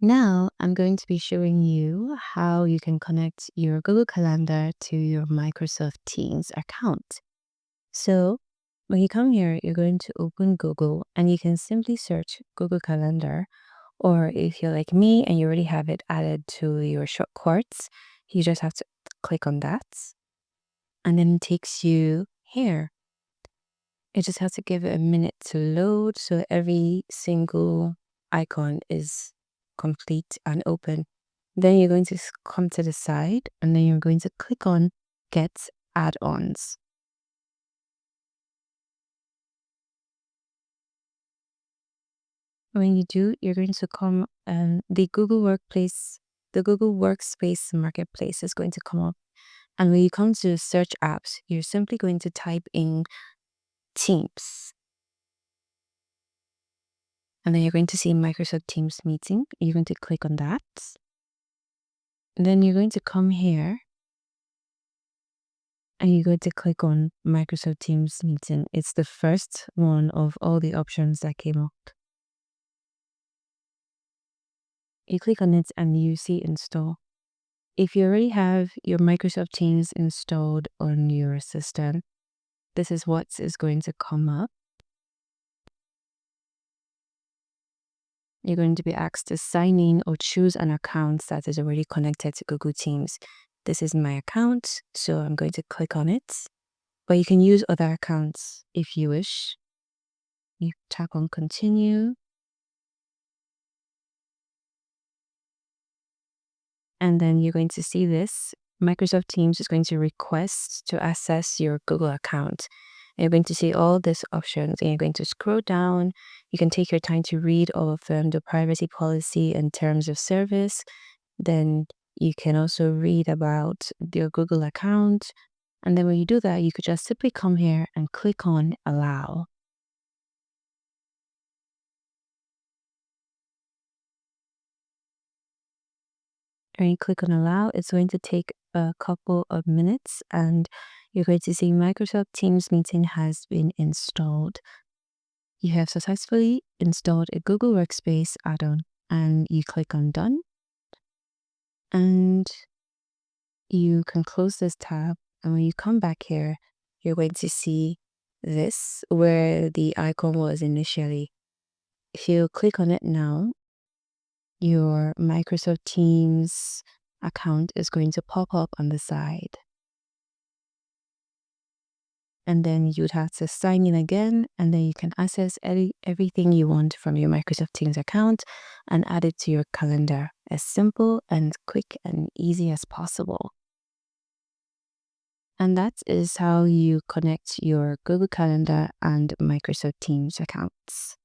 Now, I'm going to be showing you how you can connect your Google Calendar to your Microsoft Teams account. So, when you come here, you're going to open Google and you can simply search Google Calendar. Or if you're like me and you already have it added to your shortcuts, you just have to click on that and then it takes you here. You just have to give it a minute to load so every single icon is complete and open. Then you're going to come to the side and then you're going to click on Get Add-ons. When you do, you're going to come and the Google Workspace Marketplace is going to come up. And when you come to search apps, you're simply going to type in Teams. And then you're going to see Microsoft Teams meeting. You're going to click on that. And then you're going to come here and you're going to click on Microsoft Teams meeting. It's the first one of all the options that came up. You click on it and you see install. If you already have your Microsoft Teams installed on your system, this is what is going to come up. You're going to be asked to sign in or choose an account that is already connected to Google Teams. This is my account, so I'm going to click on it. But you can use other accounts if you wish. You tap on continue. And then you're going to see this. Microsoft Teams is going to request to access your Google account. And you're going to see all these options and you're going to scroll down. You can take your time to read all of them, the privacy policy and terms of service. Then you can also read about your Google account. And then when you do that, you could just simply come here and click on allow. When you click on allow, it's going to take a couple of minutes and you're going to see Microsoft Teams meeting has been installed. You have successfully installed a Google Workspace add-on and you click on done and you can close this tab. And when you come back here, you're going to see this where the icon was initially. If you click on it now, your Microsoft Teams account is going to pop up on the side. And then you'd have to sign in again, and then you can access everything you want from your Microsoft Teams account and add it to your calendar as simple and quick and easy as possible. And that is how you connect your Google Calendar and Microsoft Teams accounts.